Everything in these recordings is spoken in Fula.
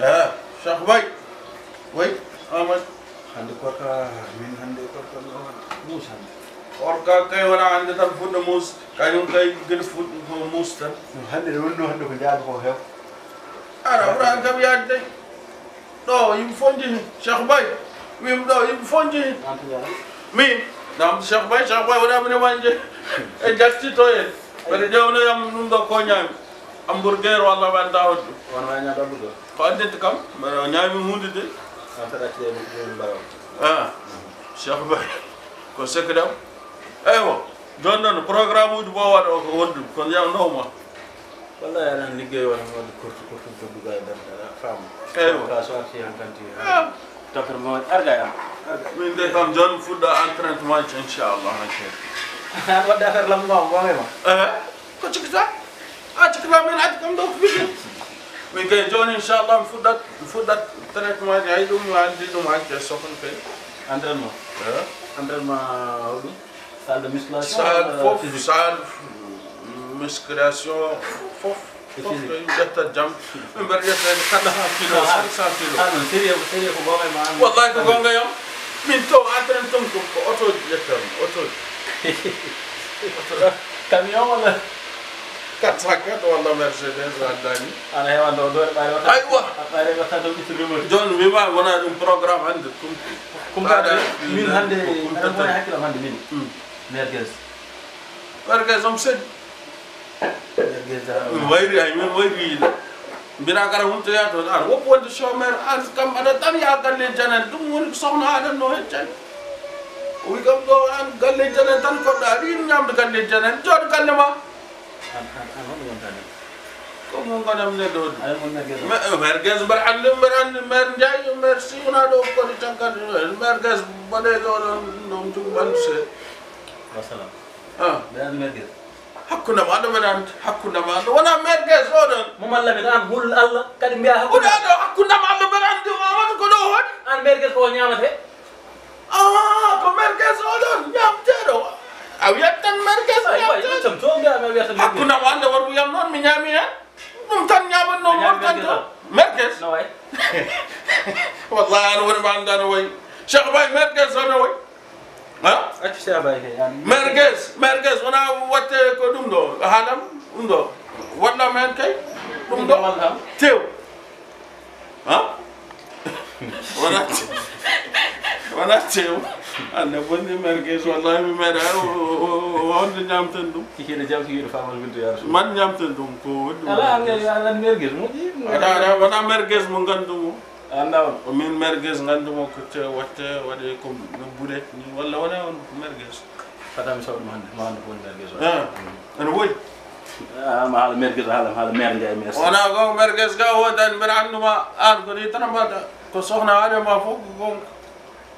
اه شيخ باي وي امل hande korka min hande korka mus hande orka kay wona ande tan fudde mus kañum kay gel fudde ko mus tan hande wonno hande ko jaado ko hew ara bura kam yaade do yim fonji cheikh bay wim do yim fonji mi dam cheikh bay wona mine wanje e jatti to en bari jawno yam num do ko nyami hamburger walla wan dawd won wanya do bugo ko andete kam nyami hunde de cheikh bay ko sekdam ewo don non programme uji bo wada ko wondu kon yam nowma wallahi anan liggey wona wonde kurtu to duga e dar fam ewo ka sorti han kanti tokor mo arga yam min de kam jon fudda entraînement inchallah hakki wadda affaire lam ngom bo ngema ko cikita cikita min ati kam do fiki min kay jon inchallah fuddat traitement ay dum andi dum hakki sokon kay entraînement hodu salle de musculation salle musculation fof jetta jam mber jetta 400 kilo 500 kilo non sérieux ko gomay ma wallahi ko gonga yam min to entraînement tom ko auto jettam auto camion wala 404 walla Mercedes waddani ana hewa do bari wata aywa bari wata do bitirimo jon wima wona dum programme hande kum min hande ana wona hakkilo hande min merguez om sed wayri ay min wayri mbina gara hunto yato ar wop wonde chômeur an kam ada tan ya galle janen dum woni soxna ada no hen wi kam do an galle janen tan ko da di ñamde galle janen jod galle ma ko mo ngadam ne do ay mon merguez merguez bar ande mer njay merci ona do ko di tankan merguez bade do dum tu banse wassalam ben merguez hakkuna ma do medan hakkuna ma do wona merguez o don mo malla be an hul alla kadi mbiya hakkuna do hakkuna ma do medan do ma ko do hot an merguez ko nyamate ko merguez o don nyamte do awiyatan merguez ay tam to ngi am awiyatan merguez hakkuna ma ande war bu yam non mi nyami ha dum tan nyaban no mo tan merguez no way wallahi ana wona ma ngana way cheikh bay merguez ana way acci cheikh bay ke yani merguez wona watte ko dum do halam do walla men kay dum do tew wona tew ande bonni merguez wallahi mi mera wonde nyamten dum kikene jam kiido famal bintu ya rasul man nyamten dum ko wonde ala ala merguez mo ada wona merguez mo gandumo andaw min merguez gandumo ko te watte wade ko bulet ni walla wona on merguez fatam so dum hande ma ko merguez ana woy ma hala merguez hala mer ngay mes wona go merguez ga wodan ber anduma an ko ni tan bada ko soxna ade ma fo ko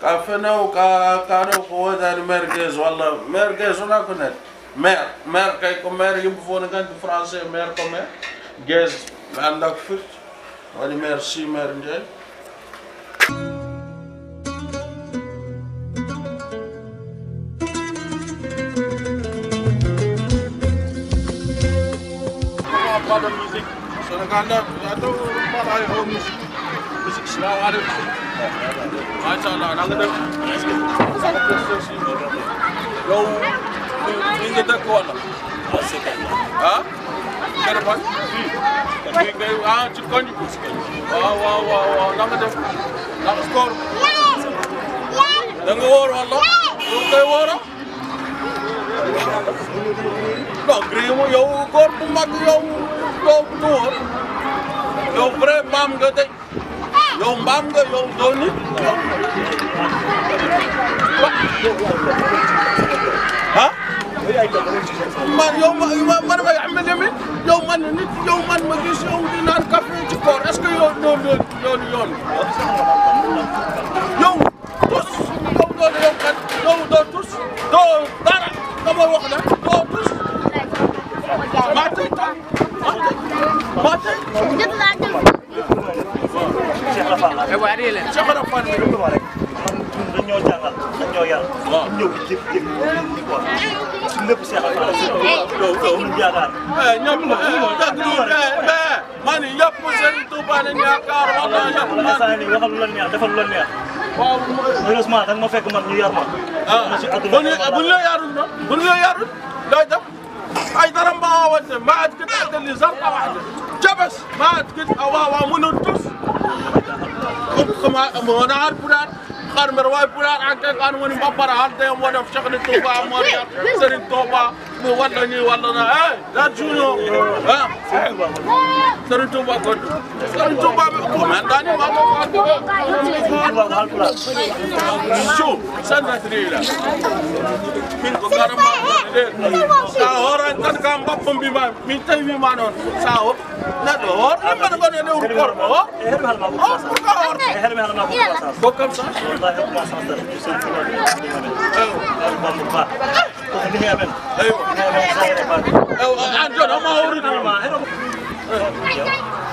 ka fenau ka no ko wodan merguez walla merguez ona ko net mer kay ko mer yim fo na gantu français mer ko mer gez andak fit wadi merci mer ndjay pas de musique. Sénégal, il y a tout pas de musique. Musique slawade. Machallah, nanga def. Yow ni nga dëkk wala? Ah? Kër fan? Fii ngay ci koñ bi. Waaw, nanga def. Nanga score. Da nga wóor wala? Du ngay wóora? Non, grimo yow góor bu mag yow doo wóor. Yow vrai mbaam nga de. Yow mbaam nga yow doo nit. Ah? Man yow man may am nit yow man nit yow man ma gis yow di naan café ci koor est-ce que yow doo yoon yow tus yow doo yow kat yow doo tus doo dara dama wax la doo tus Mate Cheikh Rafal dañoo jàngal dañoo yar ñëw jëf quoi ci lépp Cheikh Rafal yow ñu yaakaar ñam mani yëpp Serigne Touba nañ yaakaar wallahi yëpp man waxal lu la neex defal lu la neex waaw heureusement da nga ma fekk man ñu yar ma buñ la yarul na buñ la yarul looy def ay dara mbaa wante mbaa kit adali zarqa waxde jabas mbaa kit waaw mënul tus kama wana har puran xar mer way puran ak kan woni mbapara har de mo def Cheikh Touba mo Serigne Touba mi walla ni walla na la juno Serigne Touba ko Serigne Touba ko man dani ma ko ko sanna trila min ko garama sa horan tan kam bappam bi ma min tay wi ma non sa ho na do hor man ko ne ur kor ho ko comme ça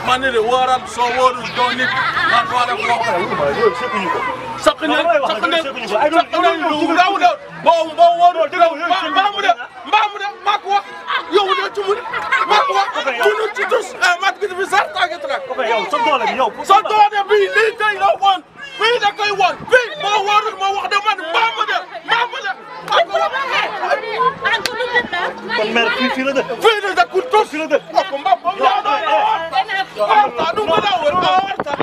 man de waral so woru do nit man wala ko sakne bo woru mbamude mako yow do tumu mako tunu tutus mat ko bi sarta gatra yow so doole bi yow so doole bi li tay la won bi da koy won bi mo woru mo wax de man mbamude kon mer fii la dëkk fii la dëkk tos fii la dëkk ko mbam du ma daw warta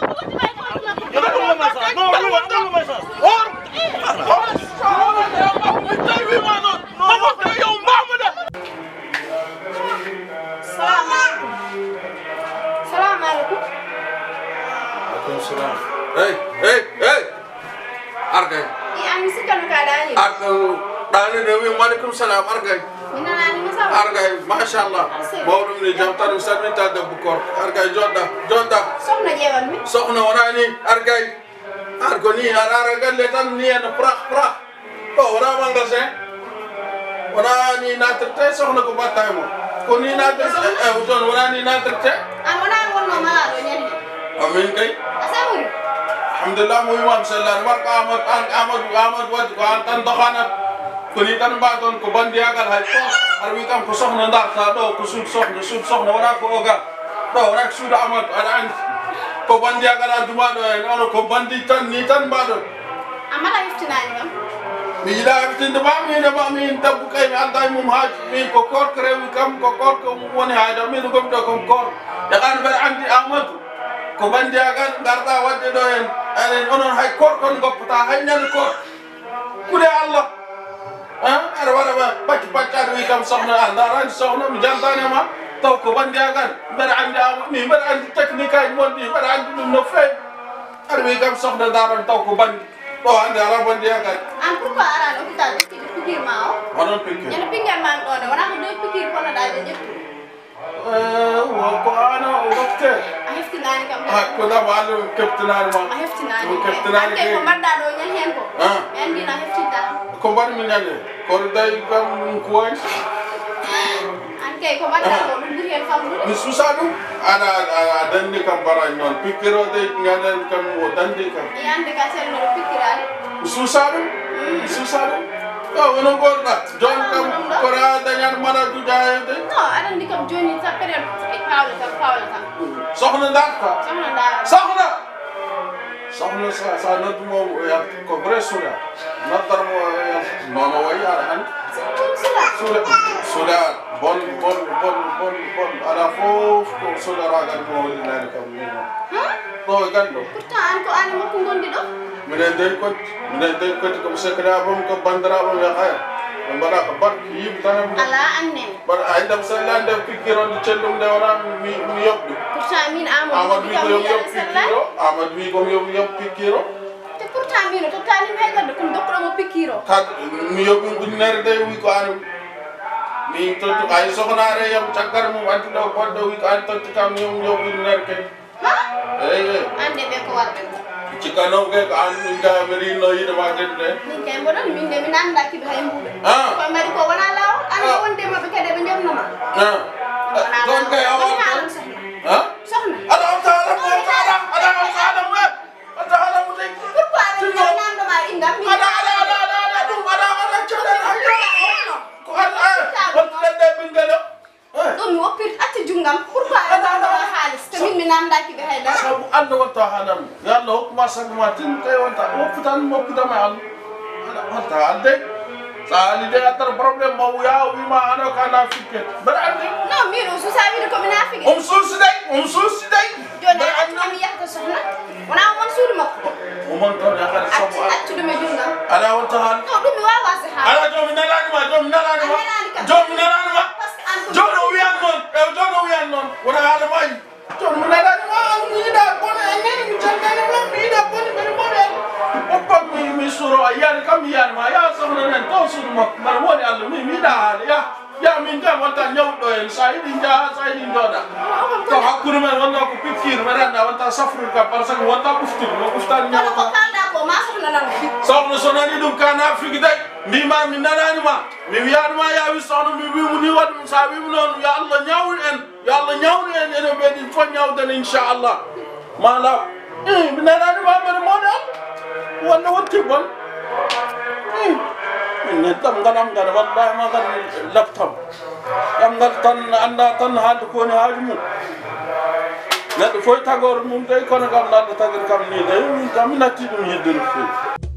Argay. Iya, misi kan keadaannya. Dani dewi maaleykum salaam Argay. Minalani masa. Argay, masha Allah. Bawlu ni jam tan ustad min ta debbu kor. Argay jonda. Soxna jeewal mi. Soxna wona ni Argay. Argo ni ara galle tan ni en pra. To wona manga se. Wona ni na tete soxna ko batay mo. Ko ni na tete don wona ni na tete. Wona wonno mala do nyande. Amin kay. Asamuri. Alhamdulillah mu imam sallallahu Ahmad wad ko tan doxanat ko ni tan ba don ko bandi agal hay ko arwi kam ko soxna ndar ta do ko sud soxna wala ko oga do rak sud Ahmad an ko bandi agal aduma do no ko bandi tan ni tan ba do amala iftinani kam mi la iftinde ba mi tabu kay mi anday mum haj mi ko kor krewi kam ko kor ko woni haada mi do ko kor ya kan bar andi Ahmad ko bandi agal garda wadde do en enen onon hay kor kon goppata hay nyal kor kude Allah ara wara baccar wi kam soxna andaran soxna mi jantane ma taw ko bandi agal bar andi technique ay mondi bar andi dum no fay ara wi kam soxna daran taw ko bandi to andi ara bandi agal an pourquoi ara hôpital ci pikir mao onon pikir ñen pingal man do wana ko do pikir ko na dal de ko ana docteur heftinani kam ko da walu keptinani ma heftinani ke ko madda do nyen hen ko en dina heftinta ko bar mi nyande ko day kam ko way an ke ko madda do dum bir hen famdu mi susadu ana dandi kam bara non pikiro de ngadan kam o dandi kam yande ka sel no pikirale susadu wono gorda jon kam ko ra dañan mana du jaayde no adan dikam joni sa période e pawla tam soxna ndar ka soxna sa na du mo ya ko bresula nadar mo ya nono way ala an sula bon ala fof ko sula ragal mo wala kam ni to gando pourtant an ko an mo ko gondi do minen dey ko ko sekra bom ko bandara bom ya xay mbada ko bar yib tanam ala anne bar ay dam sallan dem pikiron di cendum de wala mi yobbi pourtant min amadou ko yobbi pikiro te pourtant min to tani me gaddo ko dokko mo pikiro kad mi yobbi gunnar de wi ko anu mi to ay soxnaare yam tagar mu waddu do boddo wi ko an to kam yobbi gunnar ke ande be ko warbe ci kanaw ke ko an da meri no yida ma den de min kay bodon min de min anda ki hay mbude ko mari ko wana law an wonde ma be kede be ndem no ma don kay awa soxna ada taala mu tay pourquoi an nan do ma indam mi ada chale ko an de bingalo do mi woppit atti jungam pourquoi an do ma halis min andaki be hayda sabu Allah wata halam ya Allah hukma sagma tin tay wata oputan mo putama Allah wata alde sali de atar problem mo ya wi ma ano kana fikke bar andi no miro su sabi ko min afige susi day jona am yahta sohna wana won suudu makko o mon ton ya kala sabu accu dum junga ala wata hal no dum mi wawa si ha ala jomi nalani ma jomi nalani ma jono wi an non wona hala mai jomi nalani ma mi da kono en mi jangale ma mi da kono mi model oppa mi suro ayani kam yan ma ya sohna nen to suudu makko bar woni Allah mi da hala ya min jam wonta ñawɗo en sa yiɗi jaa sa yiɗi jooɗa to hakkude men wonno ko pikkir mi renda wonta safrude kam par ce que wonta ɓuftude no ɓuftani ñawta sohna so nani ɗum ka nafiki day mbima mi nananima mi wiyanima ya wi sohna mi wimu ni waɗum sa wimu noon yo Allah ñawni en ene ɓeɗin fof ñawden inchallah ma law mi nananima mbeɗa mawɗe am wonde wotti bon min tam ganam gana wallahi ma gan laptam yam ngal tan anda tan haalde koni haaju mum neɗɗo foy tagore mum dey kono kam nalɗo tagir kam ni dey min tam mi natti ɗum yidde no fewi